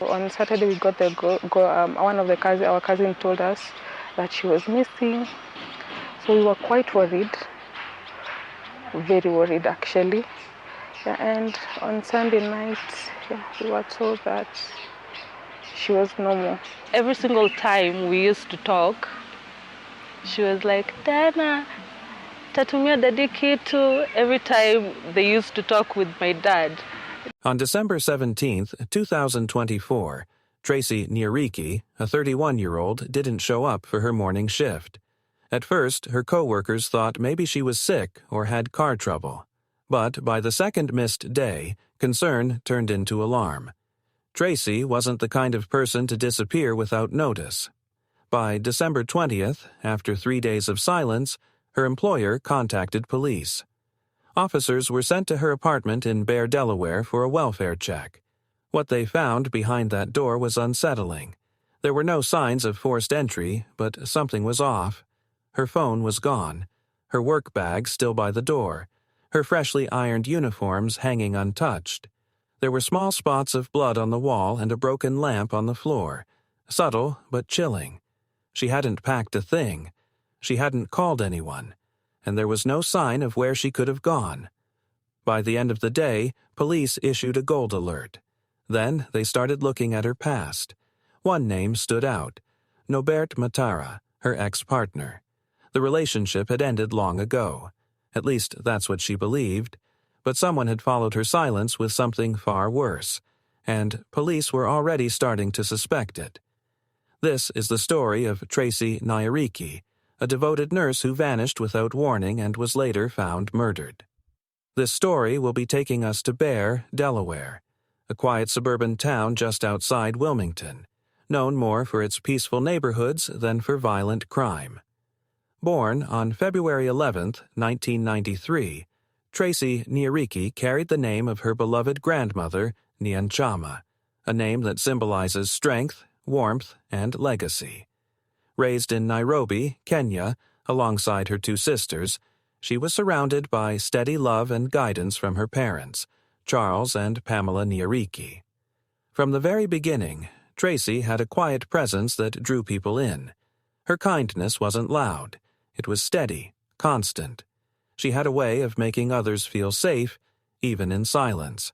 On Saturday, we got the one of our cousin told us that she was missing. So we were quite worried, very worried actually. Yeah, and on Sunday night, we were told that she was no more. Every single time we used to talk, she was like, Dana, tatumia dadi kitu. Every time they used to talk with my dad. On December 17, 2024, Tracy Nyariki, a 31-year-old, didn't show up for her morning shift. At first, her co-workers thought maybe she was sick or had car trouble. But by the second missed day, concern turned into alarm. Tracy wasn't the kind of person to disappear without notice. By December 20th, after 3 days of silence, her employer contacted police. Officers were sent to her apartment in Bear, Delaware for a welfare check. What they found behind that door was unsettling. There were no signs of forced entry, but something was off. Her phone was gone, her work bag still by the door, her freshly ironed uniforms hanging untouched. There were small spots of blood on the wall and a broken lamp on the floor, subtle but chilling. She hadn't packed a thing. She hadn't called anyone. And there was no sign of where she could have gone. By the end of the day, police issued a gold alert. Then they started looking at her past. One name stood out, Nobert Matara, her ex-partner. The relationship had ended long ago. At least that's what she believed. But someone had followed her silence with something far worse, and police were already starting to suspect it. This is the story of Tracy Nyariki, a devoted nurse who vanished without warning and was later found murdered. This story will be taking us to Bear, Delaware, a quiet suburban town just outside Wilmington, known more for its peaceful neighborhoods than for violent crime. Born on February 11, 1993, Tracy Nyariki carried the name of her beloved grandmother, Nyanchama, a name that symbolizes strength, warmth, and legacy. Raised in Nairobi, Kenya, alongside her two sisters, she was surrounded by steady love and guidance from her parents, Charles and Pamela Nyariki. From the very beginning, Tracy had a quiet presence that drew people in. Her kindness wasn't loud. It was steady, constant. She had a way of making others feel safe, even in silence.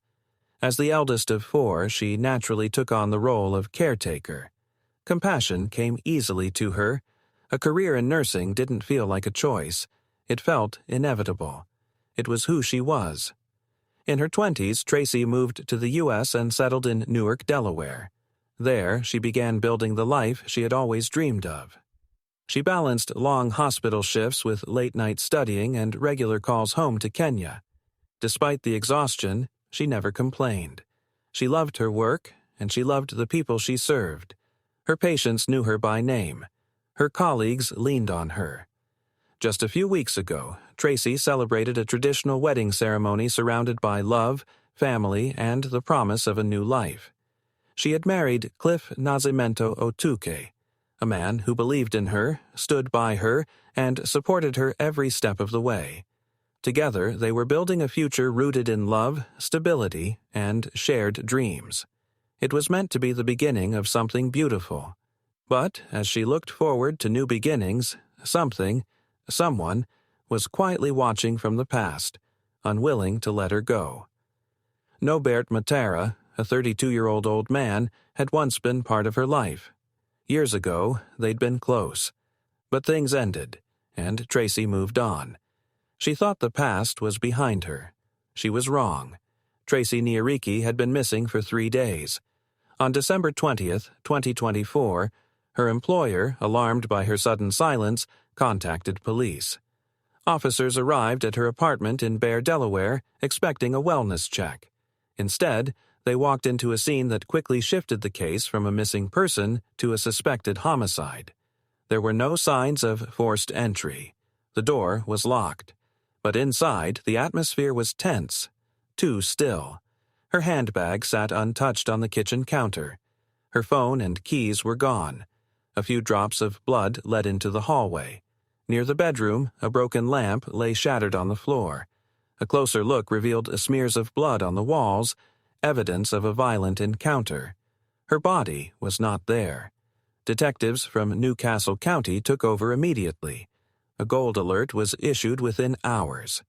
As the eldest of four, she naturally took on the role of caretaker. Compassion came easily to her. A career in nursing didn't feel like a choice. It felt inevitable. It was who she was. In her 20s, Tracy moved to the U.S. and settled in Newark, Delaware. There, she began building the life she had always dreamed of. She balanced long hospital shifts with late-night studying and regular calls home to Kenya. Despite the exhaustion, she never complained. She loved her work, and she loved the people she served. Her patients knew her by name. Her colleagues leaned on her. Just a few weeks ago, Tracy celebrated a traditional wedding ceremony surrounded by love, family, and the promise of a new life. She had married Cliff Nazimento Otuke, a man who believed in her, stood by her, and supported her every step of the way. Together, they were building a future rooted in love, stability, and shared dreams. It was meant to be the beginning of something beautiful. But as she looked forward to new beginnings, someone, was quietly watching from the past, unwilling to let her go. Nobert Matara, a 32-year-old old man, had once been part of her life. Years ago, they'd been close. But things ended, and Tracy moved on. She thought the past was behind her. She was wrong. Tracy Nyariki had been missing for 3 days. On December 20th, 2024, her employer, alarmed by her sudden silence, contacted police. Officers arrived at her apartment in Bear, Delaware, expecting a wellness check. Instead, they walked into a scene that quickly shifted the case from a missing person to a suspected homicide. There were no signs of forced entry. The door was locked. But inside, the atmosphere was tense, too still. Her handbag sat untouched on the kitchen counter. Her phone and keys were gone. A few drops of blood led into the hallway. Near the bedroom, a broken lamp lay shattered on the floor. A closer look revealed smears of blood on the walls, evidence of a violent encounter. Her body was not there. Detectives from Newcastle County took over immediately. A gold alert was issued within hours.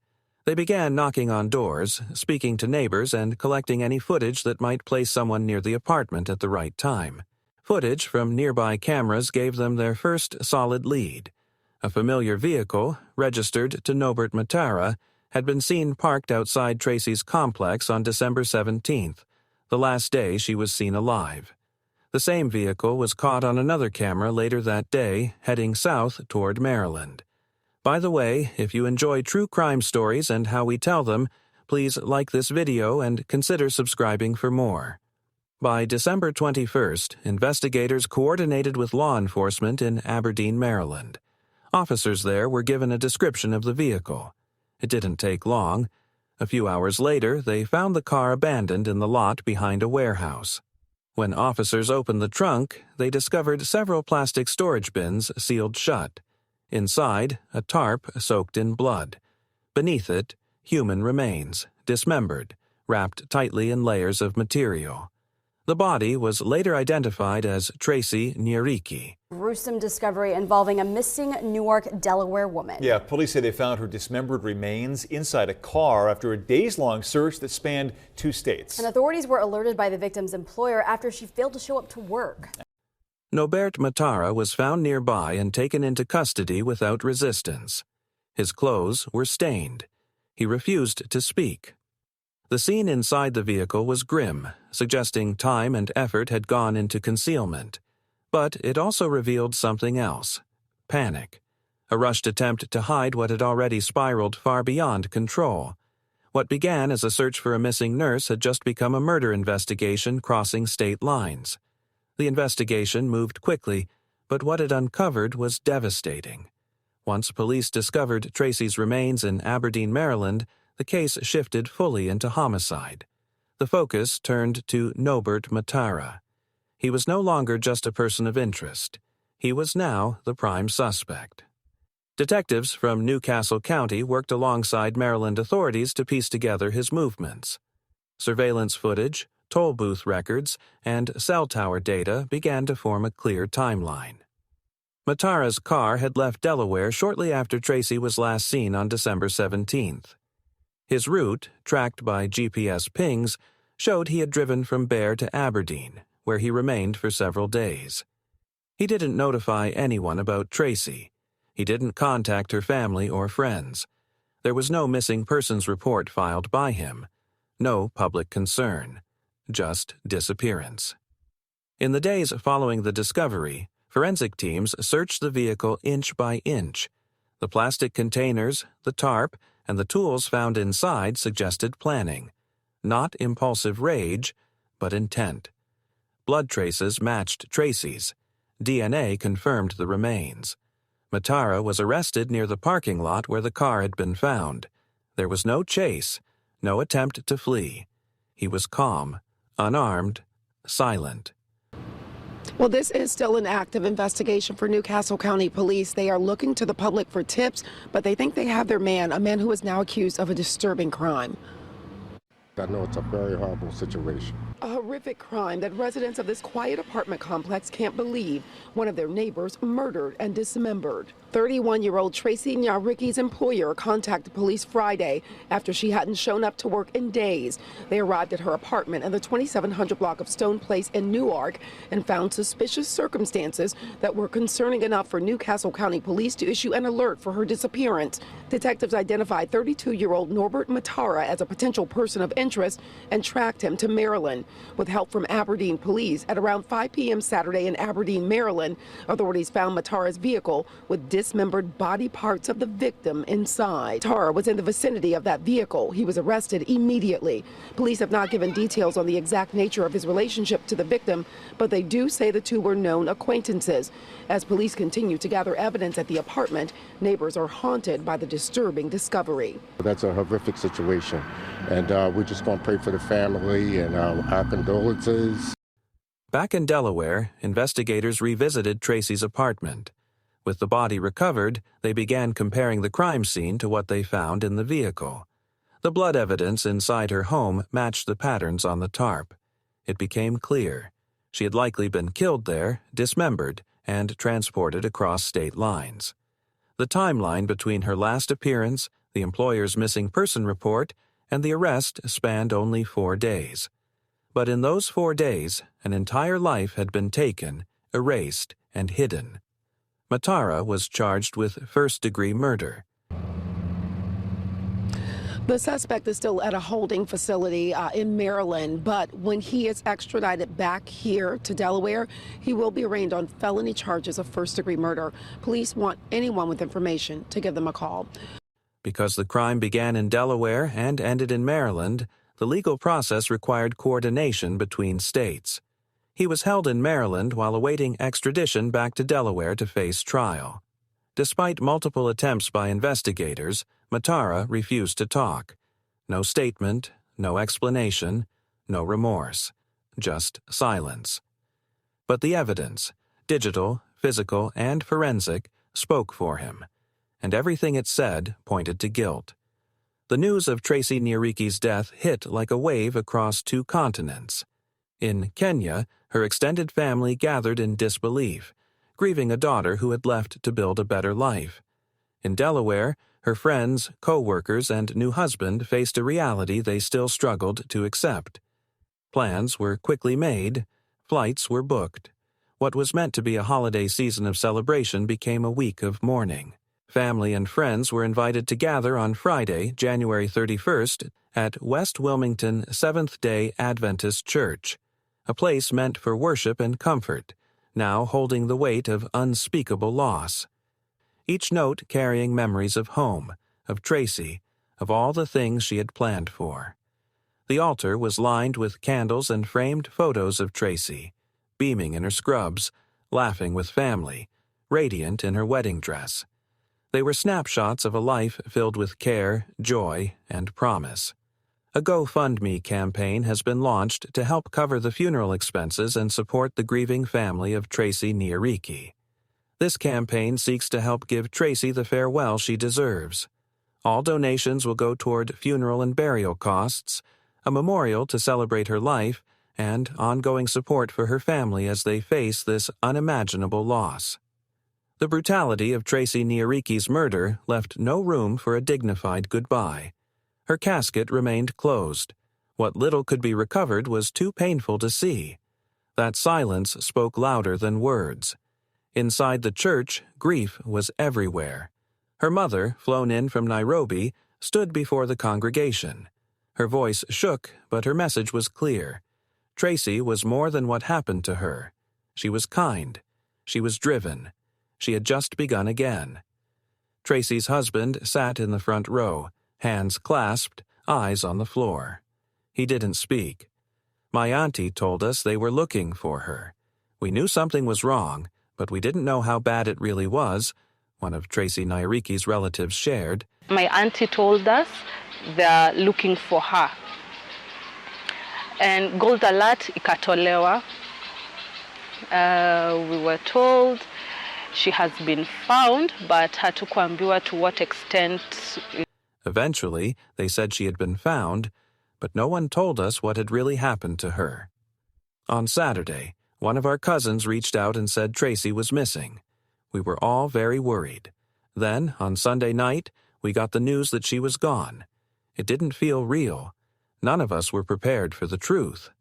They began knocking on doors, speaking to neighbors, and collecting any footage that might place someone near the apartment at the right time. Footage from nearby cameras gave them their first solid lead. A familiar vehicle, registered to Norbert Matara, had been seen parked outside Tracy's complex on December 17th, the last day she was seen alive. The same vehicle was caught on another camera later that day, heading south toward Maryland. By the way, if you enjoy true crime stories and how we tell them, please like this video and consider subscribing for more. By December 21st, investigators coordinated with law enforcement in Aberdeen, Maryland. Officers there were given a description of the vehicle. It didn't take long. A few hours later, they found the car abandoned in the lot behind a warehouse. When officers opened the trunk, they discovered several plastic storage bins sealed shut. Inside, a tarp soaked in blood. Beneath it, human remains, dismembered, wrapped tightly in layers of material. The body was later identified as Tracy Nyariki. Gruesome discovery involving a missing Newark, Delaware woman. Yeah, police say they found her dismembered remains inside a car after a days-long search that spanned 2 states. And authorities were alerted by the victim's employer after she failed to show up to work. Norbert Matara was found nearby and taken into custody without resistance. His clothes were stained. He refused to speak. The scene inside the vehicle was grim, suggesting time and effort had gone into concealment. But it also revealed something else: panic. A rushed attempt to hide what had already spiraled far beyond control. What began as a search for a missing nurse had just become a murder investigation crossing state lines. The investigation moved quickly, but what it uncovered was devastating. Once police discovered Tracy's remains in Aberdeen, Maryland, the case shifted fully into homicide. The focus turned to Norbert Matara. He was no longer just a person of interest. He was now the prime suspect. Detectives from Newcastle County worked alongside Maryland authorities to piece together his movements. Surveillance footage, toll booth records, and cell tower data began to form a clear timeline. Matara's car had left Delaware shortly after Tracy was last seen on December 17th. His route, tracked by GPS pings, showed he had driven from Bear to Aberdeen, where he remained for several days. He didn't notify anyone about Tracy. He didn't contact her family or friends. There was no missing persons report filed by him. No public concern. Just disappearance. In the days following the discovery, forensic teams searched the vehicle inch by inch. The plastic containers, the tarp, and the tools found inside suggested planning. Not impulsive rage, but intent. Blood traces matched Tracy's. DNA confirmed the remains. Matara was arrested near the parking lot where the car had been found. There was no chase, no attempt to flee. He was calm, unarmed, silent. Well, this is still an active investigation for Newcastle County Police. They are looking to the public for tips, but they think they have their man, a man who is now accused of a disturbing crime. I know it's a very horrible situation. A horrific crime that residents of this quiet apartment complex can't believe. One of their neighbors murdered and dismembered. 31-year-old Tracy Nyariki's employer contacted police Friday after she hadn't shown up to work in days. They arrived at her apartment in the 2700 block of Stone Place in Newark and found suspicious circumstances that were concerning enough for Newcastle County Police to issue an alert for her disappearance. Detectives identified 32-year-old Norbert Matara as a potential person of interest and tracked him to Maryland. With help from Aberdeen police, at around 5 p.m. Saturday in Aberdeen, Maryland, authorities found Matara's vehicle with dismembered body parts of the victim inside. Matara was in the vicinity of that vehicle. He was arrested immediately. Police have not given details on the exact nature of his relationship to the victim, but they do say the two were known acquaintances. As police continue to gather evidence at the apartment, neighbors are haunted by the disturbing discovery. That's a horrific situation, and we're just going to pray for the family and our condolences. Back in Delaware, investigators revisited Tracy's apartment. With the body recovered, they began comparing the crime scene to what they found in the vehicle. The blood evidence inside her home matched the patterns on the tarp. It became clear. She had likely been killed there, dismembered, and transported across state lines. The timeline between her last appearance, the employer's missing person report, and the arrest spanned only 4 days. But in those 4 days, an entire life had been taken, erased, and hidden. Matara was charged with first-degree murder. The suspect is still at a holding facility in Maryland, but when he is extradited back here to Delaware, he will be arraigned on felony charges of first-degree murder. Police want anyone with information to give them a call. Because the crime began in Delaware and ended in Maryland, the legal process required coordination between states. He was held in Maryland while awaiting extradition back to Delaware to face trial. Despite multiple attempts by investigators, Matara refused to talk. No statement, no explanation, no remorse, just silence. But the evidence, digital, physical, and forensic, spoke for him, and everything it said pointed to guilt. The news of Tracy Nyariki's death hit like a wave across 2 continents. In Kenya, her extended family gathered in disbelief, grieving a daughter who had left to build a better life. In Delaware, her friends, co-workers, and new husband faced a reality they still struggled to accept. Plans were quickly made, flights were booked. What was meant to be a holiday season of celebration became a week of mourning. Family and friends were invited to gather on Friday, January 31st, at West Wilmington Seventh-day Adventist Church, a place meant for worship and comfort, now holding the weight of unspeakable loss. Each note carrying memories of home, of Tracy, of all the things she had planned for. The altar was lined with candles and framed photos of Tracy, beaming in her scrubs, laughing with family, radiant in her wedding dress. They were snapshots of a life filled with care, joy, and promise. A GoFundMe campaign has been launched to help cover the funeral expenses and support the grieving family of Tracy Nyariki. This campaign seeks to help give Tracy the farewell she deserves. All donations will go toward funeral and burial costs, a memorial to celebrate her life, and ongoing support for her family as they face this unimaginable loss. The brutality of Tracy Nyariki's murder left no room for a dignified goodbye. Her casket remained closed. What little could be recovered was too painful to see. That silence spoke louder than words. Inside the church, grief was everywhere. Her mother, flown in from Nairobi, stood before the congregation. Her voice shook, but her message was clear. Tracy was more than what happened to her. She was kind. She was driven. She had just begun again. Tracy's husband sat in the front row, hands clasped, eyes on the floor. He didn't speak. My auntie told us they were looking for her. We knew something was wrong, but we didn't know how bad it really was, one of Tracy Nyariki's relatives shared. My auntie told us they're looking for her. And gold alert ikatolewa. We were told she has been found, but hatukuambiwa to what extent. Eventually, they said she had been found, but no one told us what had really happened to her. On Saturday, one of our cousins reached out and said Tracy was missing. We were all very worried. Then, on Sunday night, we got the news that she was gone. It didn't feel real. None of us were prepared for the truth.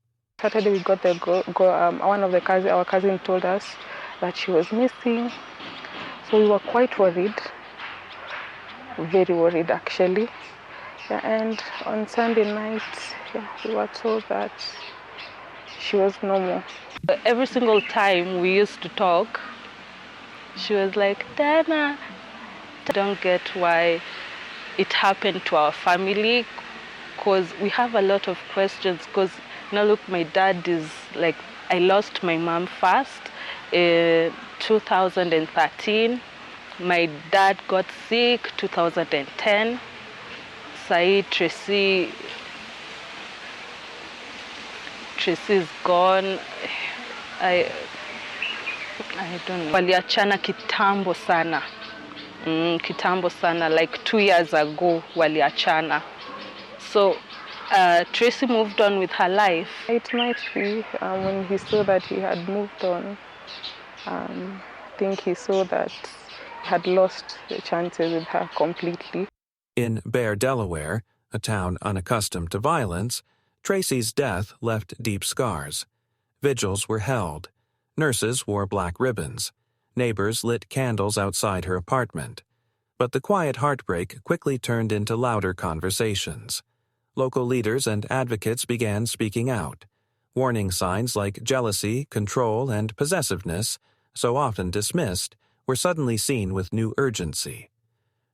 Saturday we got one of our cousin told us that she was missing. So we were quite worried, very worried actually. Yeah, and on Sunday night, we were told that she was no more. Every single time we used to talk, she was like, Dana, I don't get why it happened to our family, because we have a lot of questions. Because now look, my dad is like, I lost my mom first in 2013. My dad got sick 2010. Sai Tracy is gone. I don't know. Waliachana kitambo sana. Kitambo sana, like 2 years ago waliachana. So Tracy moved on with her life. It might be when he saw that he had moved on. I think he saw that he had lost the chances with her completely. In Bear, Delaware, a town unaccustomed to violence, Tracy's death left deep scars. Vigils were held. Nurses wore black ribbons. Neighbors lit candles outside her apartment. But the quiet heartbreak quickly turned into louder conversations. Local leaders and advocates began speaking out. Warning signs like jealousy, control, and possessiveness, so often dismissed, were suddenly seen with new urgency.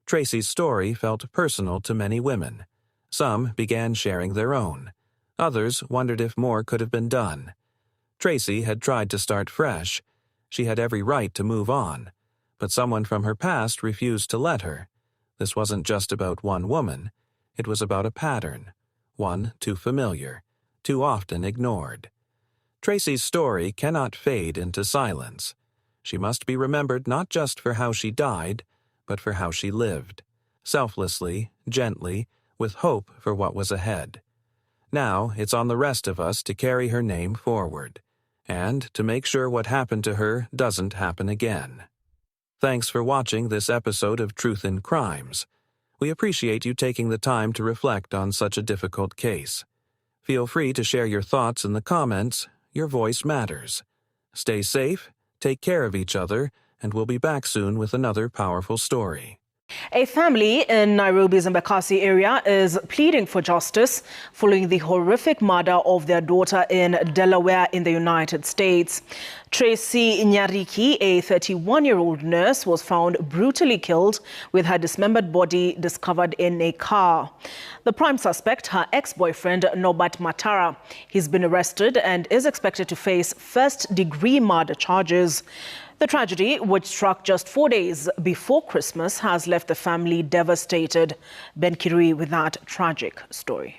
Tracy's story felt personal to many women. Some began sharing their own. Others wondered if more could have been done. Tracy had tried to start fresh. She had every right to move on. But someone from her past refused to let her. This wasn't just about one woman. It was about a pattern. One too familiar, too often ignored. Tracy's story cannot fade into silence. She must be remembered not just for how she died, but for how she lived. Selflessly, gently, with hope for what was ahead. Now it's on the rest of us to carry her name forward, and to make sure what happened to her doesn't happen again. Thanks for watching this episode of Truth in Crimes. We appreciate you taking the time to reflect on such a difficult case. Feel free to share your thoughts in the comments. Your voice matters. Stay safe, take care of each other, and we'll be back soon with another powerful story. A family in Nairobi's Embakasi area is pleading for justice following the horrific murder of their daughter in Delaware in the United States. Tracy Nyariki, a 31-year-old nurse, was found brutally killed with her dismembered body discovered in a car. The prime suspect, her ex-boyfriend, Norbert Matara. He's been arrested and is expected to face first-degree murder charges. The tragedy, which struck just 4 days before Christmas, has left the family devastated. Ben Kirui with that tragic story.